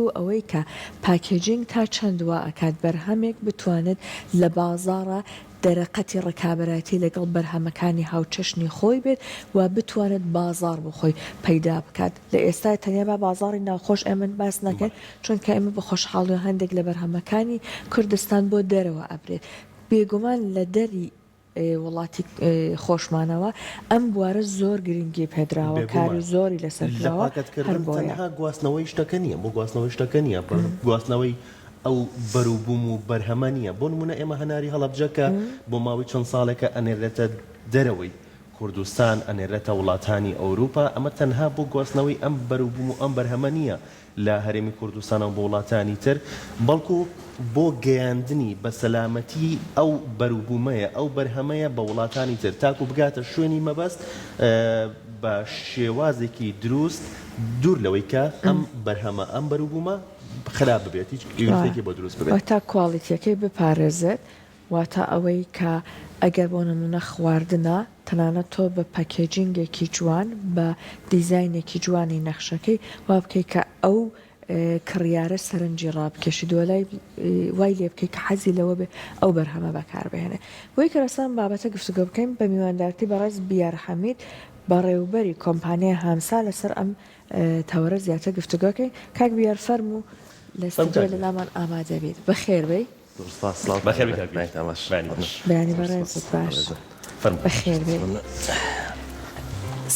بەڵکو ئەوەی کە پاکێجینگ تا چەندوە ئەکات بەرهەمێک بتوانێت لە بازاڕە دەرەقەتی ڕکابەتی لەگەڵ بەرهەمەکانی هاوچەشنی خۆی بێت و بتوانێت بازار بۆ خۆی پەیدا بکات. لە ئێستا تەنیا بە بازاڕی ناوخۆش ئێمە باس نەکەن چونکە ئێمە بە خۆشحاڵی هەندێک لە بەرهەمەکانی کوردستان بۆ دەرەوە ئەبرێت. بێگومان لە دەری وڵاتی خۆشمانەوە ئەم بوارە زۆر گرنگی پێدراوە کاری زۆری لەسەرکراوە تەنها گواستنەوەی شتەکە نییە بۆ گواستنەوەی شتەکە نییە گواستنەوەی ئەو بەروبووم و بەرهەمە نییە بۆ نمونە ئێمە هەناری هەڵەبجەکە بۆ ماوەی چەند ساڵێکە ئەنێرێتە دەرەوەی کوردستان ئەنێرێتە وڵاتانی ئەوروپا ئەمە تەنها بۆ گواستنەوەی ئەم بەروبووم و ئەم بەرهەمە نییە لە هەرێمی کوردستانە بۆ وڵاتانی تر بەڵکو بۆ گەیاندنی بە سەلامەتی ئەو بەروبوومەیە ئەو بەرهەمەیە بە وڵاتانی تر تاکو بگاتە شوێنی مەبەست بە شێوازێکی دروست دوور لەوەی کە ئەم بەرهەمە ئەم بەروبوومە خراپ ببێت هیچ گوێرتێکی بۆ دروست ببێت تا کواڵیتیەکەی بپارێزێت واتە ئەوەی کە ئەگەر بۆ نمونە خواردنە تەنانەت تۆ بە پاکێجینگێکی جوان بە دیزاینێکی جوانی نەخشەکەی وا بکەی کە ئەو کڕیارە سەرنجی ڕابکەشی دووەلای وای لێ بکەی کە حەزی لەوە بێ ئەو بەرهەمە بەکاربهێنێ. بۆی کە ڕستان بابەتە گفتوگۆ بکەین بە میواندارتی بەڕێز بیار حەمید بەڕێوبەری کۆمپانیای هامسا لەسەر ئەم تەوەرە زیاتر گفتوگۆکەین. کاک بیار فەرموو لە ستودیۆ لە لامان ئامادە بێت بەخێر بێی بەیانی بەڕێزت باش بەخێر بێ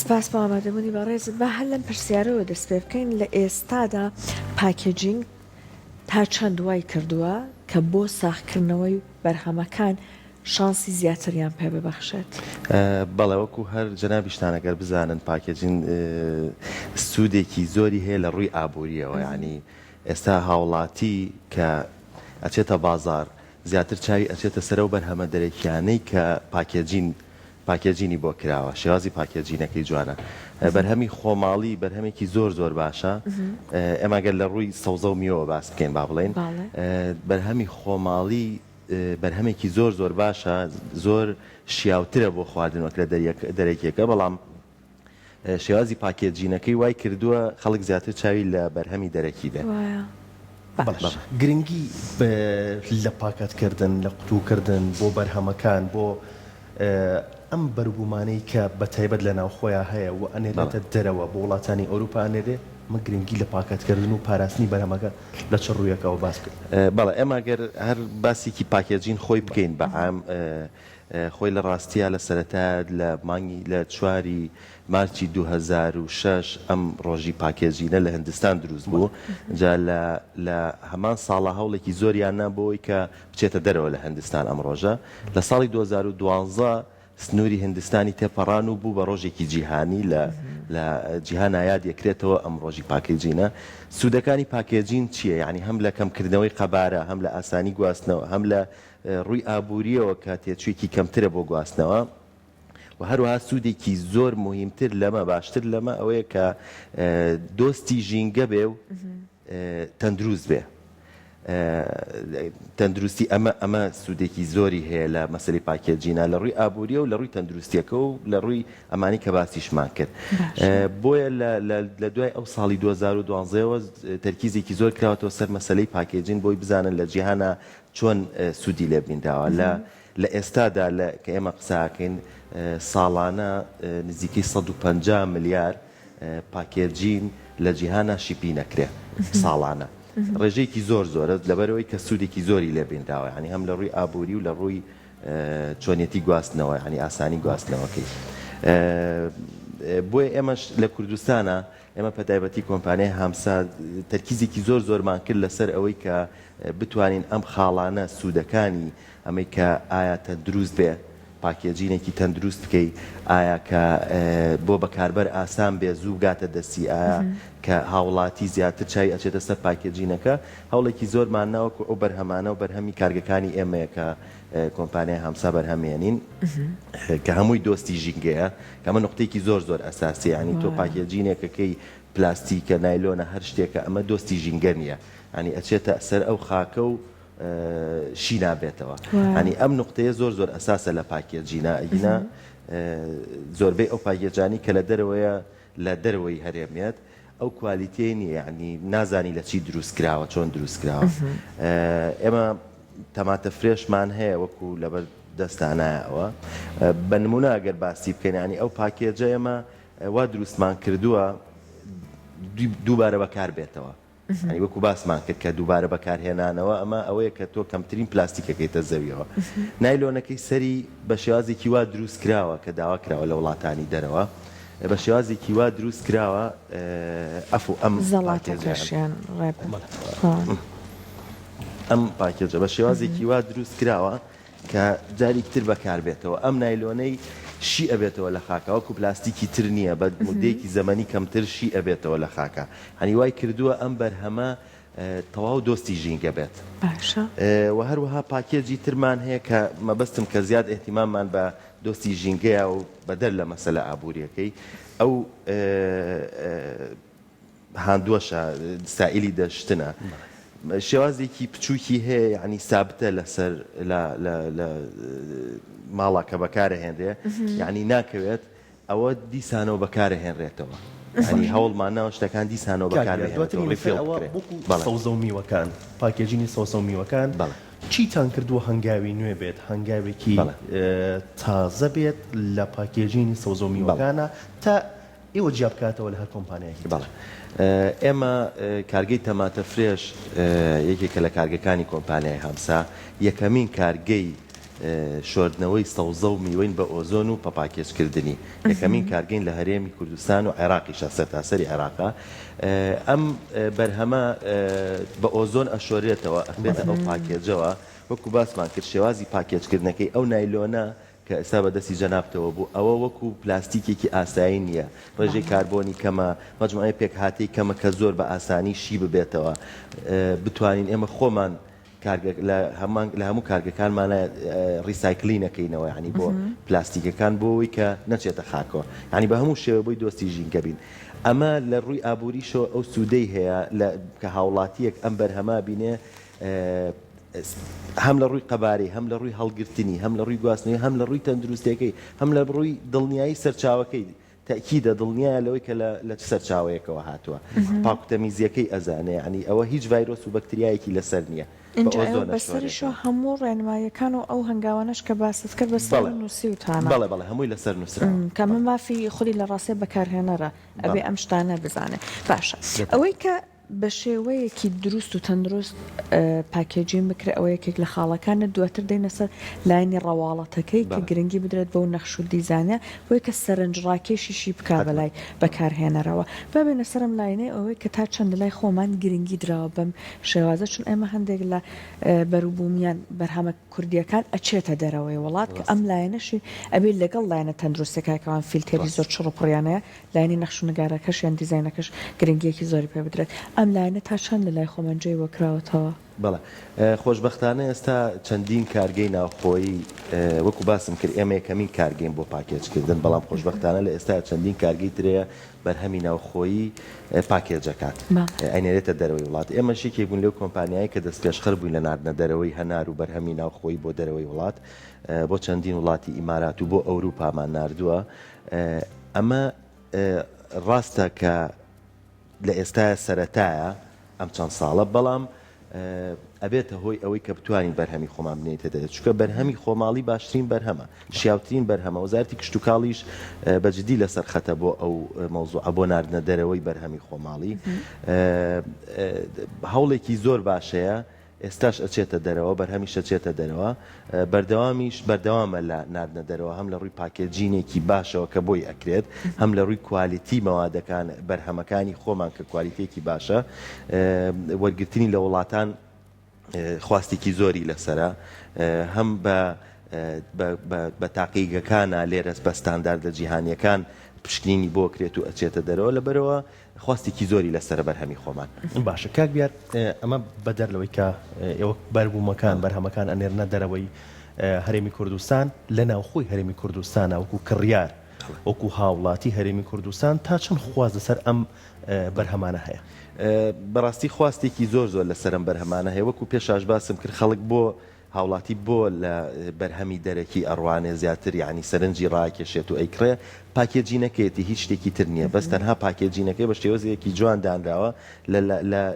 سپاس بۆ ئامادەبوونی بەڕێزت بە هەر لەم پرسیارەوە دەست پێ بکەین لە ئێستادا پاکێجینگ تا چەند دوای کردووە کە بۆ ساختکردنەوەی بەرهەمەکان شانسی زیاتریان پێ ببەخشێت. بەڵێ وەکو هەر جەنابیشتانەگەر بزانن پاکێجین سوودێکی زۆری هەیە لە ڕووی ئابوووریەوە ینی ئێستا هاوڵاتی کە ئەچێتە بازار زیاتر چاوی ئەچێتە سەرە و بەرهەمە دەرەکیانەی کە پاکێجینی بۆ کراوە شێوازی پاکێجینەکەی جوانە بەرهەمی خۆماڵی بەرهەمێکی زۆر باشە ئێمەگەر لە ڕووی سەوزە و میوە باس بکەین با بڵێن بەرهەمی خۆماڵی بەرهەمێکی زۆر باشە زۆر شیاوترە بۆ خواردنەوەک لە دەرەکیەکە بەڵام شێوازی پاکێجینەکەی وای کردووە خەڵک زیاتر چاوی لە بەرهەمی دەرەکی بێ. گرنگی لە پاکەتکردن لە قوتوکردن بۆ بەرهەمەکان بۆ ئەم بەروبوومانەی کە بە تایبەت لە ناوخۆیان هەیە و ئەنێرێتە دەرەوە بۆ وڵاتانی ئەوروپا ئەنێرێ مە گرنگی لە پاکەتکردن و پاراستنی بەرهەمەکە لە چ ڕوویەکەوە باس کرد. بەڵێ ئێمە گەر هەر باسێکی پاکێجین خۆی بکەین بە عام خۆی لە ڕاستیە لە سەرەتا لە مانگی لە 4 مارچی 2006 ئەم ڕۆژی پاکێجینە لە هندستان دروست بوو جا لە هەمان ساڵە هەوڵێکی زۆریان نابۆی کە بچێتە دەرەوە لە هندستان ئەم ڕۆژە لە ساڵی 2012 سنووری هندستانی تێپەڕان و بوو بە ڕۆژێکی جیهانی لە جیهان یاد یەکرێتەوە ئەم ڕۆژی پاکێجینە. سوودەکانی پاکێجین چییە؟ یعنی هەم لە کەمکردنەوەی قەبارە هەم لە ئاسانی گواستنەوە هەم لە ڕووی ئابوووریەوە کە تێچوویەکی کەمترە بۆ گواستنەوە و هەروەها سوودێکی زۆر مهمتر لەمە باشتر لەمە ئەوەیە کە دۆستی ژینگە بێ و تەندروست بێ. تەندروستی ئەمە سوودێکی زۆری هەیە لە مەسەلەی پاکێجینە لە ڕووی ئابووریە و لە ڕووی تەندروستیەکە و لە ڕووی ئەمانی کە باسیشمان کرد. بۆیە لە دوای ئەو ساڵی 2012ەوە تەرکیزێکی زۆر کراوەتەوە سەر مەسەلەی پاکێجین بۆی بزانن لە جیهانە چۆن سوودی لێ بینراوە لە ئێستادا کە ئێمە قساکەین ساڵانە نزیکەی 150 ملیار پاکێجین لە جیهانە شیپی نەکرێ ساڵانە. ڕێژەیەکی زۆرە لەبەرەوەی کە سوودێکی زۆری لێ بینراوە ینی هەم لە ڕووی ئابووری و لە ڕووی چۆنیەتی گواستنەوە ینی ئاسانی گواستنەوەکەی. بۆیە ئێمەش لە کوردستانە ئێمە پەتایبەتی کۆمپانیای هامسا تەرکیزێکی زۆرمان کرد لەسەر ئەوەی کە بتوانین ئەم خاڵانە سوودەکانی ئەمەی کە ئایا تەندروست بێ پاکێجینێکی تەندروست بکەی ئایا کە بۆ بەکاربەر ئاسان بێ زوو گاتە دەستی ئایا کە هاوڵاتی زیاتر چای ئەچێتە سەر پاکێجینەکە هەوڵێکی زۆرمان ناوەکو ئەو بەرهەمانە و بەرهەمی کارگەکانی ئێمەیە کە کۆمپانیای هامسا بەرهەمێنین کە هەمووی دۆستی ژینگەیە کە ئەمە نقطەیەکی زۆر ئەساسی ینی تۆ پاکێجینێکەکەی پلاستیکە نایلۆنە هەر شتێکە ئەمە دۆستی ژینگە نییە ینی ئەچێتە سەر ئەو خاکە و شی نابێتەوە. ینی ئەم نقطەیە زۆر ئەساسە لە پاکێجینە ئەگینە زۆربەی ئەو پاکێجانی کە لە دەرەوەی هەرێمیێت ئەو کوالیتیە نیە یعنی نازانی لە چی دروست کراوە چۆن دروست کراوە ئێمە تەماتە فرێشمان هەیە وەکو لەبەر دەستانایەوە بە نمونە ئەگەر باسی بکەین ینی ئەو پاکێجە ئێمە وا دروستمان کردووە دووبارە بەکار بێتەوە ینی وەکو باسمان کرد کە دووبارە بەکارهێنانەوە ئەمە ئەوەیە کە تۆ کەمترین پلاستیکەکەیتە زەویەوە نایلۆنەکەی سەری بە شێوازێکی وا دروست کراوە کە داوا کراوە لە وڵاتانی دەرەوە بە شێوازێکی وا دروست کراوە ئەم زەڵاتەکەشیان ئەم پاکێجە بە شێوازێکی وا دروست کراوە کە جاری تر بەکار بێتەوە ئەم نایلۆنەی شی ئەبێتەوە لە خاکە وەکو پلاستیکی تر نییە بە مودەیەکی زەمەنی کەمتر شی ئەبێتەوە لە خاکە هەنی وای کردووە ئەم بەرهەمە تەواو دۆستی ژینگە بێت و هەروەها پاکێجی ترمان هەیە کە مەبەستم کە زیاد ئێتیماممان بە دۆستی ژینگەیە و بەدەر لە مەسەلە ئابوووریەکەی ئەو هاندووەشە سائیلی دەشتنە شێوازێکی بچووکی هەیە ینی سابتە لەسەر لە ماڵا کە بەکارە هێندێ یعنی ناکەوێت ئەوە دیسانەوە بەکارە هێنرێتەوە ینی هەوڵمانەوە شتەکان دیسانەوە بەکارێنەوە سەوزە و میوەکان پاکێجینی سەوزە و میوەکان چیتان کردووە هەنگاوی نوێ بێت هەنگاوێکی تازە بێت لە پاکێجینی سەوزە و میوەکانە تا ئێوە جیا بکاتەوە لە هەر کۆمپانیایەکی ئێمە کارگەی تەماتە فرێش یەکێکە لە کارگەکانی کۆمپانیای هەمسا یەکەمین کارگەی شۆردنەوەی سەوزە و میوەین بە ئۆزۆن و پاکێجکردنی یەکەمین کارگەین لە هەرێمی کوردستان و عێراقیشە سەرتاسەری عێراقا ئەم بەرهەمە بە ئۆزۆن ئەشۆرێتەوە ئەخبێتە ئەو پاکێجەوە وەکو باسمان کرد شێوازی پاکێجکردنەکەی ئەو نایلۆنە کە ئێستا بەدەستی جەنابتەوە بوو ئەوە وەکو پلاستیکێکی ئاسایی نییە ڕێژەی کاربۆنی کەمە مەجموعەی پێکهاتەی کەمە کە زۆر بە ئاسانی شی ببێتەوە بتوانین ئێمە خۆمان لە هەموو کارگەکانمانە ریسایکلی نەکەینەوە ینی بۆ پلاستیکەکان بۆەوەی کە نەچێتە خاکەوە ینی بە هەموو شێوە بۆی دۆستی ژینگە بین ئەمە لە ڕووی ئابووریشەوە ئەو سوودەی هەیە کە هاوڵاتیەک ئەم بەرهەما بینێ هەم لە ڕووی قەبارەی هەم لە ڕووی هەڵگرتنی هەم لە ڕووی گواستنەوەی هەم لە ڕووی تەندروستیەکەی هەم لە ڕووی دڵنیایی سەرچاوەکەی تەکیدە دڵنیایە لەوەی کە لە سەرچاوەیەکەوە هاتووە پاکوتەمیزیەکەی ئەزانێ ینی ئەوە هیچ ڤایرۆس و بەکتریایەکی لەسەر نییە بەسەریشەوە هەموو ڕێنماییەکان و ئەو هەنگاوانش کە باست کرد بەسەر نووسی وتانە بەڵێ هەمووی لەسەر نووسرا کەمە مافی خودی لە ڕاستێ بەکارهێنەرە ئەبێ ئەم شتانە بزانێ باشە ئەوەی کە بە شێوەیەکی دروست و تەندروست پاکێجین بکرێت ئەوە یەکێک لە خاڵەکانە دواتر دێنە سەر لاینی ڕەواڵەتەکەی کە گرنگی بدرێت بەو نەخش و دیزانە بۆی کە سەرنجڕاکێشیشی بکا بەلای بەکارهێنەرەوە بابێنە سەرم لاینەی ئەوەی کە تا چەند لای خۆمان گرنگی درراوە بەم شێوازە چون ئێمە هەندێک لە بەروبوومیان بەرهەمە کوردیەکان ئەچێتە دەرەوەی وڵات کە ئەم لاینەشی ئەبێت لەگەڵ لاینە تەندروستەکەیەکەوان فیلتەری زۆر چڕپڕیانەیە لاینی نەخش و نگارەکەش یان دیزاینەکەش گرنگیەکی زۆری پێ بدرێت ئەم لاینە تا چەند لە لای خۆمەنجەی وەکراوەتەوە بەڵێ خۆشبەختانە ئێستا چەندین کارگەی ناوخۆیی وەکو باسم کرد ئێمە یەکەمین کارگەین بۆ پاکێجکردن بەڵام خۆشبەختانە لە ئێستا چەندین کارگەی ترەیە بەرهەمی ناوخۆیی پاکێجەکان ئەینێرێتە دەرەوەی وڵات ئێمە شێکی بوون لەو کۆمپانیایی کە دەست پێشخەر بووین لە ناردنە دەرەوەی هەنار و بەرهەمی ناوخۆیی بۆ دەرەوەی وڵات بۆ چەندین وڵاتی ئیمارات و بۆ ئەوروپامان ناردووە ئەمە ڕاستە کە لە ئێستا سەرەتایە ئەم چەند ساڵە بەڵام ئەبێتە هۆی ئەوەی کە بتوانین بەرهەمی خۆمان بنێتە دەرێت چونکە بەرهەمی خۆماڵی باشترین بەرهەمە شیاوترین بەرهەمە وەزارەتی کشتتوکاڵیش بەجددی لەسەر خەتە بۆ ئەو مەوزوعە بۆ ناردنە دەرەوەی بەرهەمی خۆماڵی هەوڵێکی زۆر باشەیە ئێستاش ئەچێتە دەرەوە بەرهەمیش ئەچێتە دەرەوە بەردەوامە لە ناردنە دەرەوە هەم لە ڕووی پاکێجینێکی باشەوە کە بۆی ئەکرێت هەم لە ڕووی کوالیتی مەوادەکان بەرهەمەکانی خۆمان کە کوالیتێکی باشە وەرگرتنی لە وڵاتان خواستێکی زۆری لەسرە هەم بە تاقیگەکانە لێرەس بە ستانداردە جیهانیەکان پشکنینی بۆ کرێت و ئەچێتە دەرەوە لەبەرەوە خواستێکی زۆری لەسەر بەرهەمی خۆمان باشە کاک بیار ئەمە بەدەرلەوەی کە ئێوە بەربوومەکان بەرهەمەکان ئەنێرنە دەرەوەی هەرێمی کوردستان لە ناوخۆی هەرێمی کوردستان وەکو کڕیار وەکو هاوڵاتی هەرێمی کوردستان تا چەند خواز لەسەر ئەم بەرهەمانە هەیە بەڕاستی خواستێکی زۆر لەسەر ئەم بەرهەمانە هەیە وەکو پێشاش باسم کرد خەڵک بۆ هاوڵاتی بۆ لە بەرهەمی دەرەکی ئەڕوانێ زیاتر یعنی سەرنجی ڕاکێشێت و ئەیکڕێ پاکێجینەکەیەتی هیچ شتێکی تر نییە بەس تەنها پاکێجینەکەی بە شێوەزەیەکی جوان دانراوە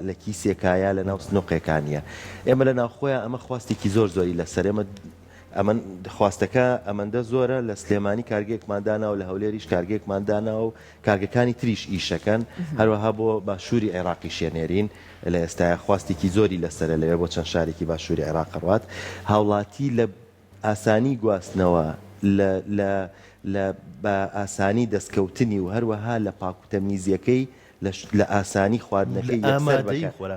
لە کیسێکایە لە ناو سنووقێکانیە ئێمە لە ناوخۆیان ئەمە خواستێکی زۆری لەسەر ئێمە ئەمە خواستەکە ئەمەندە زۆرە لە سلێمانی کارگێکماندانا و لە هەولێریش کارگێکماندانا و کارگەکانی تریش ئیشەکەن هەروەها بۆ باشووری عێراقی شوێنێرین لە ئێستاە خواستێکی زۆری لەسرە لەوێ بۆ چەند شارێکی باشووری عێراق ڕات هاوڵاتی لە ئاسانی گواستنەوە لە بە ئاسانی دەستکەوتنی و هەروەها لە پاکوتەمیزیەکەی لە ئاسانی خواردنەکەی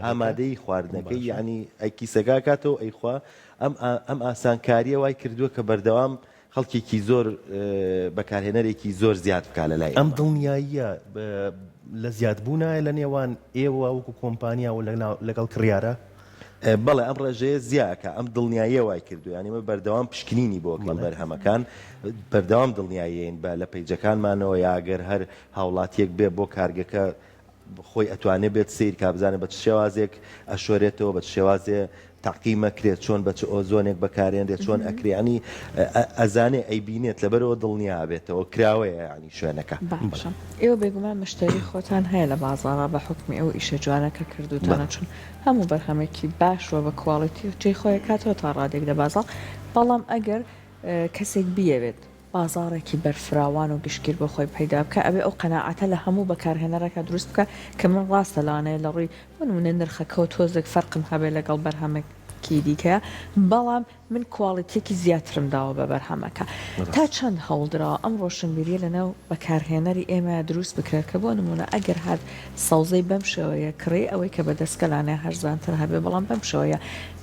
ئامادەی خواردنەکەی یعنی ئەیکیسەکە کاتەوە ئەیخوا ئەم ئاسانکاریە وای کردووە کە بەردەوام خەڵکێکی زۆر بەکارهێنەرێکی زۆر زیاد بکە لە لای ئەم دڵنیاییە لە زیادبوونە لە نێوان ئێوە وەکو کۆمپانیا و لەگەڵ کڕیارە بەڵێ ئەم ڕێژەیە زیاکە ئەم دڵنیاییە وای کردو ینیمە بەردەوام پشکنینی بۆکەم بەرهەمەکان بەردەوام دڵنیاییین بە لە پەیجەکانمانەوە یاگەر هەر هاوڵاتیەک بێ بۆ کارگەکە خۆی ئەتوانێت بێت سیر کابزانێت بە شێوازێک ئەشۆرێتەوە بە شێوازێ تاقیمە کرێت چۆن بە ئۆزۆنێک بەکارێنرێت چۆن ئەکریانی ئەزانێ ئەیبینێت لەبەرەوە دڵنیا بێتەوە کراوەیە ینی شوێنەکە باشە ئێوە بێگومان مشتری خۆتان هەیە لە بازاڕا بە حکمی ئەو ئیشە جوانەکە کردوتانە چون هەموو بەرهەمێکی باشوە بە کواڵیتی جێی خۆی کاتەوە تا ڕادێک لە بازاڕ بەڵام ئەگەر کەسێک بیەوێت بازارێکی بەرفراوان و گشتگیر بۆ خۆی پەیدا بکە ئەبێ ئەو قەناعەتە لە هەموو بەکارهێنەرەکە دروست بکە کە من ڕاستە لەوانەیە لە ڕووی بنمونە نرخەکە و تۆزێک فەرقم هەبێت لەگەڵ بەرهەمێکی دیکە بەڵام من کواڵیتێکی زیاترم داوە بە بەرهەمەکە تا چەند هەوڵدراوە ئەم ڕۆشنبیریە لەناو بەکارهێنەری ئێمە دروست بکرێت کە بۆ نمونە ئەگەر هەر سەوزەی بەم شێوەیە کڕی ئەوەی کە بەدەستکەلانێ هەرزانتر هەبێ بەڵام بەم شێوەیە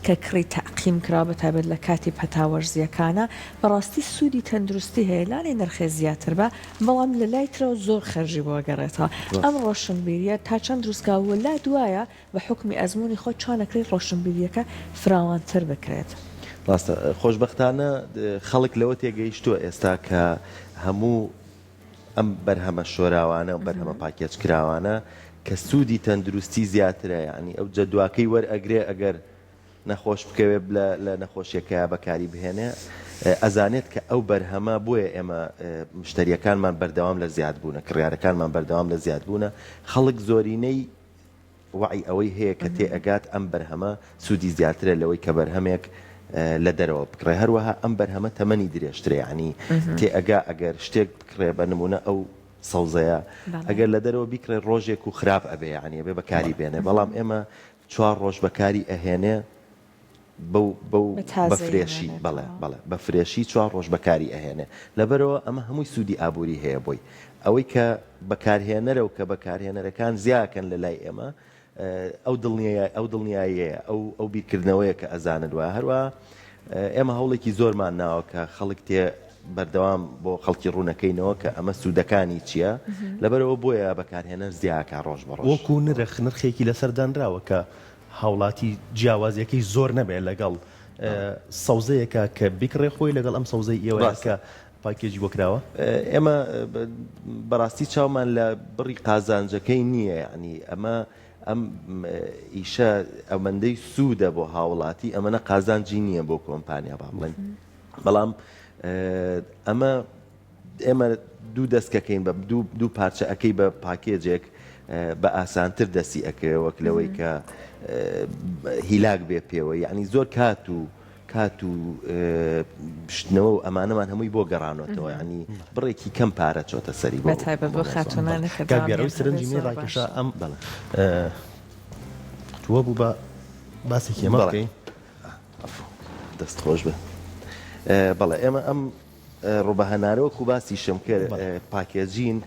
کە کڕی تەعقیم کرا بە تایبەت لە کاتی پەتاوەرزیەکانە بەڕاستی سوودی تەندروستی هەیە لانەی نرخێ زیاتر بە بەڵام لە لای ترەوە زۆر خەرجی بۆ گەڕێتەوە ئەم ڕۆشنبیریە تا چەند دروستکاوە لا دوایە بە حکمی ئەزمموی خۆ چۆنەکەی ڕۆشنبیریەکە فراوانتر بکرێت. ڕاستە خۆشببختانە خەڵک لەوە تێگەیشتووە ئێستا کە هەموو ئەم بەرهەمە شۆراوانە و بەرهەمە پاکێج کراوانە کە سوودی تەندروستی زیاترە ینی ئەو جەدواکەی وەرئەگرێ ئەگەر نەخۆش بکەوێت لە نەخۆشیەکەیە بەکاری بهێنێ ئەزانێت کە ئەو بەرهەمە بۆیە ئێمە مشتریەکانمان بەردەوام لە زیاد بوونە کڕیارەکانمان بەردەوام لە زیاد بوونە خەڵک زۆرینەی وعی ئەوەی هەیە کە تێئەگات ئەم بەرهەمە سوودی زیاترە لەوەی کە بەرهەمێک لە دەرەوە بکڕێ هەروەها ئەم بەرهەمە تەمەنی درێژترێ ینی تێئەگا ئەگەر شتێک بکڕێ بە نمونە ئەو سەوزەیە ئەگەر لە دەرەوە بیکڕێ ڕۆژێک و خراپ ئەبێ ینی بێ بەکاری بێنێ بەڵام ئێمە 4 ڕۆژ بەکاری ئەهێنێ بەفرێشی بەڵێ بە فرێشی 4 ڕۆژ بەکاری ئەهێنێ لەبەرەوە ئەمە هەمووی سوودی ئابووری هەیە بۆی ئەوەی کە بەکارهێنەرە و کە بەکارهێنەرەکان زیاکەن لە لای ئێمە ئەو دڵنیاییەیە ئەو بیرکردنەوەیە کە ئەزانن وایە هەروە ئێمە هەوڵێکی زۆرمان ناوە کە خەڵک تێ بەردەوام بۆ خەڵکی ڕوونەکەینەوە کە ئەمە سوودەکانی چییە لەبەرەوە بۆیە بەکارهێنەر زیاکە ڕۆژ بە ڕۆژ وەکو نرخێکی لەسەردانراوە کە هاوڵاتی جیاوازیەکەی زۆر نەبێت لەگەڵ سەوزەیەکە کە بیکڕێ خۆی لەگەڵ ئەم سەوزەی ئێوە کە پاکێجی بۆکراوە ئێمە بەڕاستی چاومان لە بڕی قازانجەکەی نییە ینی ئەمە ئەم ئیشە ئەمەندەی سوودە بۆ هاوڵاتی ئەمەنە قازانجی نییە بۆ کۆمپانیا با بڵێن بەڵام ئێمە دوو دەستکەکەین بە دوو پارچە ئەەکەی بە پاکێجێک بە ئاسانتر دەستی ئەەکەوە وەک لەوەی کە هیلاک بێ پێوە یعنی زۆر کات و شتنەوە و ئەمانەمان هەمووی بۆ گەڕانەوەتەوە ینی بڕێکی کەم پارە چۆتە سەری بۆ خاتونانەکە گەڕەوەی سەرنجی مێ ڕایکەشە ئەم تووە بوو بە باسێکی ئێمە بکەین دەست خۆش بێ بەڵێ ئێمە ئەم ڕوبەهەنارەوەکو باسی شەمکرد پاکێجین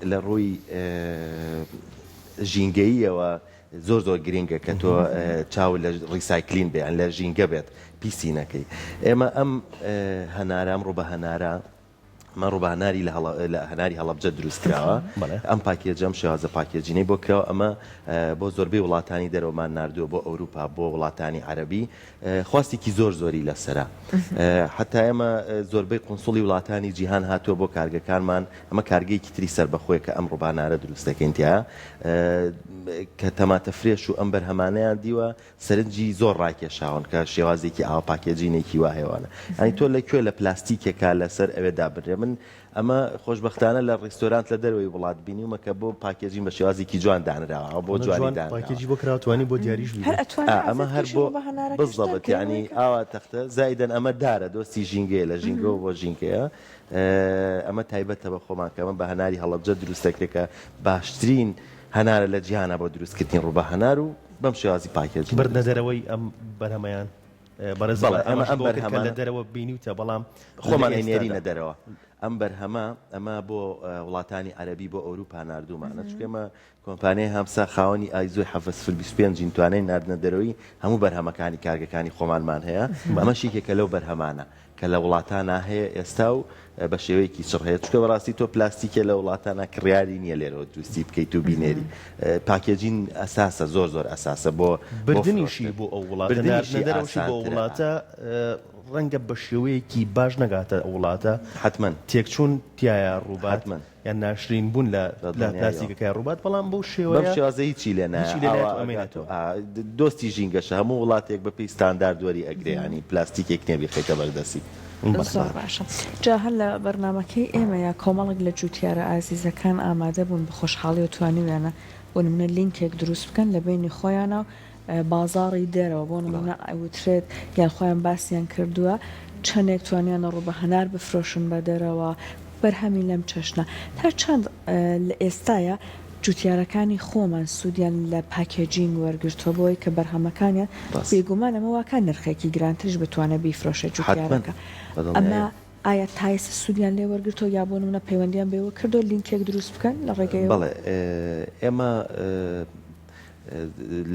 لە ڕووی ژینگەییەوە زۆر گرنگە کە تۆ چاو لە ڕیسایکلین بێن لە ژینگە بێت پیسینەکەی ئێمە ئەم هەنارە ئەم ڕوبە هەنارە ئەمە ڕووباناری لە هەناری هەڵەبجە دروست کراوە ئەم پاکێجەم شێوازە پاکێجینەی بۆ کراوە ئەمە بۆ زۆربەی وڵاتانی دەرەوەمان نردووە بۆ ئەوروپا بۆ وڵاتانی عەرەبی خواستێکی زۆری لەسرە حتا ئێمە زۆربەی قونسوڵی وڵاتانی جیهان هاتووە بۆ کارگەکانمان ئەمە کارگەیەکی تری سەربەخۆیە کە ئەم ڕووبانارە دروست دەکەین تیا کە تەماتە فرێش و ئەم بەرهەمانەیان دیوە سەرنجی زۆر ڕاکێشاون کە شێوازێکی ئاوا پاکێجینێکی وا هێوانە ئەنی تۆ لەکوێ لە پلاستیکێکا لەسەر ئەوێ دابرێ من ئەمە خۆشبەختانە لە ڕێستۆرانت لە دەروی وڵات بینیومە کە بۆ پاکێجین بە شێوازێکی جوان دانراوە بۆ جوانی پاکێجی بۆ کراوتوانی بۆ دیاریش ئەمە هەر بۆ بزڵبەت یعنی ئاوا تەختە زایدەن ئەمە دارە دۆستی ژینگەیە لە ژینگە بۆ ژینگەیە ئەمە تایبەتە بە خۆمان کە ئەمە بە هەناری هەڵەبجە دروستەکرێکە باشترین هەنارە لە جیهانە بۆ دروستکردنی ڕووبە هەنار و بەم شێوازی پاکێجی بردنە دەرەوەی ئەم بەرهەمەیان بەڕێز ئەمە لە دەرەوە بینیوتە بەڵام خۆمان نێرینە دەرەوە ئەم بەرهەمە ئەمە بۆ وڵاتانی عەرەبی بۆ ئەوروپا نردومانە چکەمە کۆمپانیای هەمسا خاوەنی ئایزۆی 725 توانای نردنە دەرەوەی هەموو بەرهەمەکانی کارگەکانی خۆمانمان هەیە ئەمە شێکێکە لەو بەرهەمانە کە لە وڵاتانە هەیە ئێستا و بە شێوەیەکی چڕ هەیە چکە بەڕاستی تۆ پلاستیکە لە وڵاتانە کڕیاری نییە لێرەوە دروستی بکەیت و بینێری پاکێجین ئەساسە زۆر ئەساسە بۆ بردنیشی بۆ ئەو وڵاتەدەرەوەشی بۆ وڵاتە ڕەنگە بە شێوەیەکی باش نەگاتە وڵاتە حتمما تێکچوون تایە ڕووبات یان ناشرین بوون لە پلاستیکەکەی ڕووبات بەڵام بەو شێوازەی چی لێنە دۆستی ژینگەشە هەموو وڵاتێک بە پێی ستاندار دووەری ئەگرێیانی پلاستیکێک نێبی خەیتە بەردەسی زۆر باشە جا هەر لە بەرنامەکەی ئێمە یا کۆمەڵک لە جوتیارە ئازیزەکان ئامادە بوون بە خۆشحاڵی و توانیویانە بۆ نمونە لینکێک دروست بکەن لە بینی خۆیانە و بازاڕی دێرەوە بۆ نمونە ئەوترێت یان خۆیان باسییان کردووە چەندێک توانیانە ڕووبە هەنار بفرۆشن بە دەرەوە بەرهەمی لەم چەشنە تا چەند لە ئێستاە جوتیارەکانی خۆمان سوودیان لە پاکێجینگ وەرگرتووە بۆی کە بەرهەمەکانیان بێگومان ئەمەواکان نرخێکی گرانترش بتوانێت بیفرۆشە جوتیارەکە ئەمە ئایا تایسە سوودیان لێ وەرگرتەوە یا بۆ نمونە پەیوەندیان بێوە کردو لینکێک دروست بکەن لە ڕێگەی بەڵێ ئێمە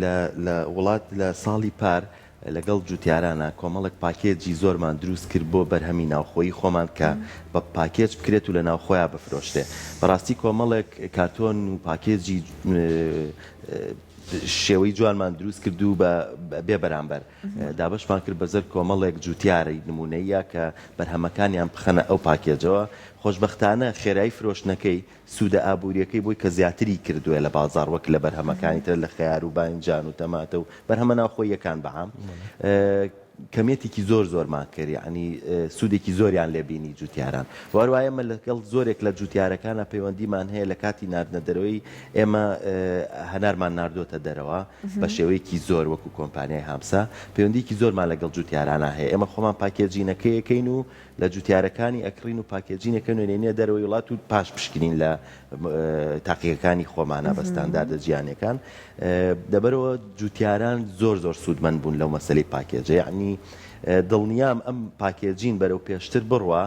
لە وڵات لە ساڵی پار لەگەڵ جوتیارانە کۆمەڵک پاکێجی زۆرمان دروست کرد بۆ بەرهەمی ناوخۆیی خۆمان کە بە پاکێج بکرێت و لە ناوخۆیان بفرۆشتێ بەڕاستی کۆمەڵێک کارتۆن و پاکێجی شێوەی جوانمان دروست کرد و بێ بەرامبەر دابشمان کرد بەزەر کۆمەڵێک جوتیارەی نمونەیە کە بەرهەمەکانیان بخەنە ئەو پاکێجەوە خۆشبەختانە خێرایی فرۆشتنەکەی سوودە ئابوووریەکەی بۆی کە زیاتری کردووە لە بازار وەک لە بەرهەمەکانی تر لە خەیار و باینجان و تەماتە و بەرهەمە ناوخۆیەکان بەعام کەمێتێکی زۆرمان کرد ینی سوودێکی زۆریان لێبینی جوتیاران وەروایە ئێمە لەگەڵ زۆرێک لە جوتیارەکانە پەیوەندیمان هەیە لە کاتی ناردنە دەرەوەی ئێمە هەنارمان ناردۆتە دەرەوە بە شێوەیەکی زۆر وەکو کۆمپانیای هامسا پەیوەندیکی زۆرمان لەگەڵ جوتیارانە هەیە ئێمە خۆمان پاکێجینەکەیەکەین و لە جوتیارەکانی ئەکڕین و پاکێجینەکەن وێنێنە دەرەوەی وڵات و پاش پشکنین لە تاقیەکانی خۆمانە بە ستانداردە جیهانیەکان دەبەرەوە جوتیاران زۆر سوودمەند بوون لەو مەسەلەی پاکێجە یعنی دڵنیام ئەم پاکێجین بەرەو پێشتر بڕوە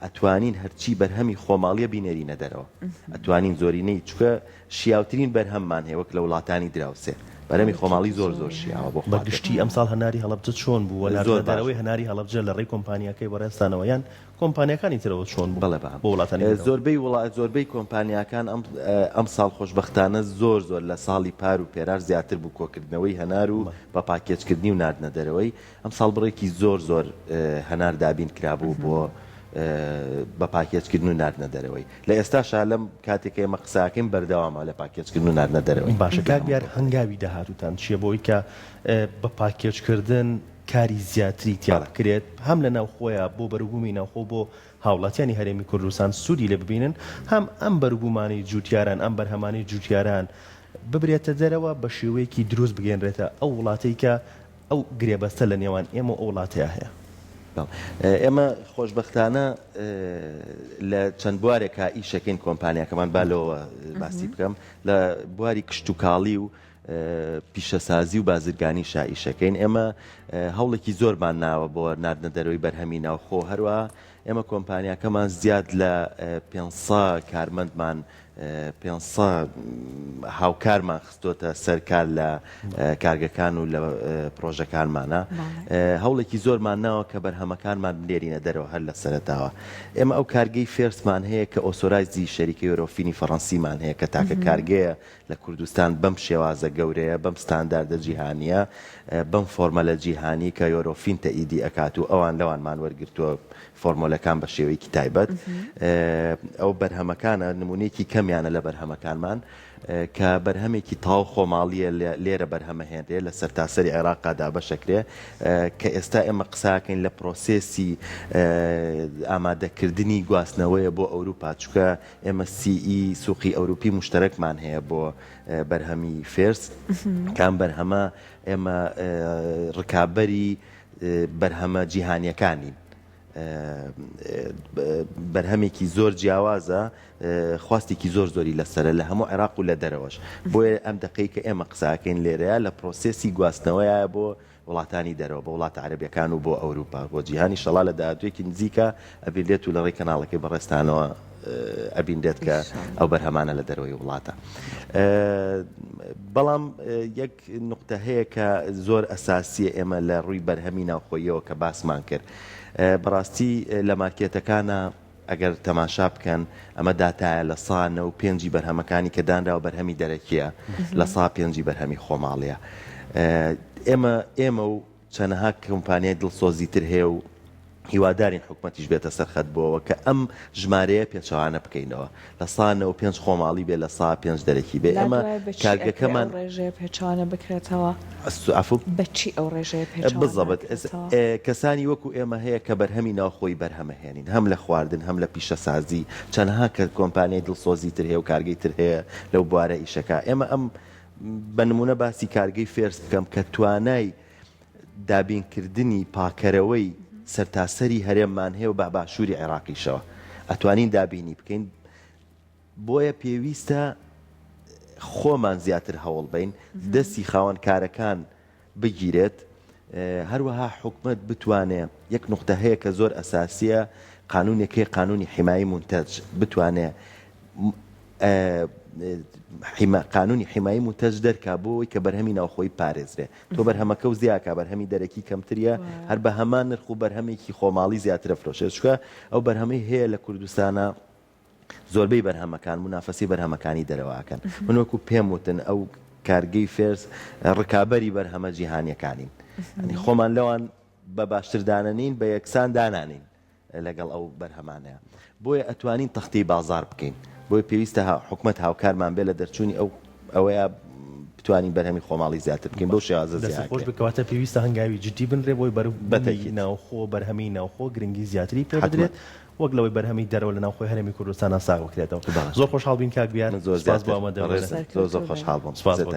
ئەتوانین هەرچی بەرهەمی خۆماڵیە بینێرینە دەرەوە ئەتوانین زۆرینەی چکە شیاوترین بەرهەممان هەیە وەک لە وڵاتانی دراوسێ بەرەمی خۆماڵی زۆر شیاوە بۆ بەگشتی ئەمساڵ هەناری هەڵەبجە چۆن بوو دەرەوەی هەناری هەڵەبجە لە ڕێی کۆمپانیەکەی بەڕێستانەوە یان کۆمپانیەکانی ترەوە چۆن بڵێ بۆ وڵاتانی زۆربەی کۆمپانیەکان ئەم ساڵ خۆشبەختانە زۆر لە ساڵی پار و پێرار زیاتر بوو کۆکردنەوەی هەنار و بە پاکێجکردنی و ناردنە دەرەوەی ئەم ساڵ بڕێکی زۆر هەنار دابین کرابوو بۆ بە پاکێجکردن و ناردنە دەرەوەی لە ئێستاشا لەم کاتێک ئێمە قساکەین بەردەوامە لە پاکێجکردن و ناردنە دەرەوەی باشە کاک بیار هەنگاوی داهاتوتان چییە بۆی کە بە پاکێجکردن کاری زیاتری تیا بکرێت هەم لە ناوخۆیە بۆ بەروبوومی ناوخۆ بۆ هاوڵاتیانی هەرێمی کوردستان سوودی لێ ببینن هەم ئەم بەروبوومانی جوتیاران ئەم بەرهەمانی جوتیاران ببرێتە دەرەوە بە شێوەیەکی دروست بگەێنرێتە ئەو وڵاتەی کە ئەو گرێبەستە لە نێوان ئێمە ئەو وڵاتەیە هەیە ئێمە خۆشبەختانە لە چەند بوارێکە ئیشەکەین کۆمپانیاکەمان بالەوە باسی بکەم لە بواری کشت و کاڵی و پیشەسازی و بازرگانی شائیشەکەین ئێمە هەوڵێکی زۆرمان ناوە بۆ ناردنە دەرەوەی بەرهەمی ناوخۆ هەروە ئێمە کۆمپانیاکەمان زیاد لە 500 کارمەندمان 500 هاوکارمان خستۆتە سەرکار لە کارگەکان و لە پرۆژەکانمانە هەوڵێکی زۆرمان ناوە کە بەرهەمەکانمان بنێرینە دەرەوە هەر لە سەرەتاوە ئێمە ئەو کارگەی فێرسمان هەیە کە ئۆسۆرایزی شەریکەی یۆرۆفینی فەڕەنسیمان هەیە کە تاکە کارگەیە لە کوردستان بەم شێوازە گەورەیە بەم ستانداردە جیهانیە بەم فۆرمەلە جیهانی کە یۆرۆفین تەئیدی ئەکات و ئەوان لەوانمان وەرگرتووە فۆرمۆلەکان بە شێوەیەکی تایبەت ئەو بەرهەمەکانە نمونەیەکی کەمیانە لە بەرهەمەکانمان کە بەرهەمێکی تاو خۆماڵیە لێرە بەرهەمەهێنرێ لە سەرتاسەری عێراقادا بەشەکرێ کە ئێستا ئێمە قساکەین لە پرۆسێسی ئامادەکردنی گواستنەوەیە بۆ ئەوروپا چونکە ئێمە CE سوقی ئەوروپی مشتەرەکمان هەیە بۆ بەرهەمی فێرس کام بەرهەمە ئێمە ڕکابەری بەرهەمە جیهانیەکانین بەرهەمێکی زۆر جیاوازە خواستێکی زۆر زۆری لەسەرە لە هەموو عێراق و لە دەرەوەش بۆیە ئەم دقەی کە ئێمە قساکەین لێرەیە لە پرۆسێسی گواستنەوەیە بۆ وڵاتانی دەرەوە بە وڵاتە عەرەبیەکان و بۆ ئەوروپا بۆ جیهانی شەڵا لە داهاتوویەکی نزیکە ئەبێت و لە ڕێی کەناڵەکەی بەڕێستانەوە ئەبیندێت کە ئەو بەرهەمانە لە دەرەوەی وڵاتە بەڵام یەک نقطە هەیە کە زۆر ئەساسیە ئێمە لە ڕووی بەرهەمی ناوخۆییەوە کە باسمان کرد بەڕاستی لە مارکێتەکانە ئەگەر تەماشا بکەن ئەمە داتایە لە 195 بەرهەمەکانی کە دانرا و بەرهەمی دەرەکیە لە 105 بەرهەمی خۆماڵیە ئێمە و چەندەها کۆمپانیای دڵسۆزی تر هەیە و هیوادارین حکومەتیش بێتە سەرخەت بۆەوە کە ئەم ژمارەیە پێچەوانە بکەینەوە لە 195 خۆماڵی بێ لە 105 دەرەکی بێ ئەمە کارگەکەمان ڕێژەیە پێچوانە بکرێتەوە بەچی ئەو ڕێژەیە پێچوانە بزەبت کەسانی وەکو ئێمە هەیە کە بەرهەمی ناوخۆی بەرهەمەهێنین هەم لە خواردن هەم لە پیشەسازی چەندها کە کۆمپانیای دڵسۆزی تر هەیە و کارگەی تر هەیە لەو بوارە ئیشەکە ئێمە ئەم بە نمونە باسی کارگەی فێرس بکەم کە توانای دابینکردنی پاکەرەوەی سەرتاسەری هەرێممان هەیە و بە باشووری عێراقیشەوە ئەتوانین دابینی بکەین بۆیە پێویستە خۆمان زیاتر هەوڵ بین دەستی خاوەن کارەکان بگیرێت هەروەها حکومەت بتوانێت یەک نقطە هەیە کە زۆر ئەساسیە قانونێکی قانونی حیمایی منتەج بتوانێت قانونی حیمایی منتەج دەرکا بۆی کە بەرهەمی ناوخۆی پارێزرێ تۆ بەرهەمەکە و زیاکە بەرهەمی دەرەکی کەمتریە هەر بە هەمان نرخ و بەرهەمێکی خۆماڵی زیاترە فرۆشێت چکە ئەو بەرهەمەی هەیە لە کوردستانە زۆربەی بەرهەمەکان منافەسی بەرهەمەکانی دەرەوەکەن من وەکو پێم وتن ئەو کارگەی فێرس ڕکابەری بەرهەمە جیهانیەکانین خۆمان لەوان بە باشتردانەنین بە یەکسان دانانین لەگەڵ ئەو بەرهەمانەیە بۆیە ئەتوانین تەختی بازار بکەین بۆی پێویستە حکومەت هاوکارمان بێ لە دەرچوونی ئەوەیە بتوانین بەرهەمی خۆماڵی زیاتر بکەین بۆ شێوازە خۆش بکەواتە پێویستە هەنگاوی جدی بنرێ بۆی بەرەی ناوخۆ بەرهەمی ناوخۆ گرنگی زیاتری پێ بدرێت وەک لەوەی بەرهەمی دەرەوە لە ناوخۆی هەرێمی کوردستان ساغ بکرێتەوە زۆر خۆشحاڵ بین کاک بیان زۆر خۆشحاڵ بووم سپاس بۆ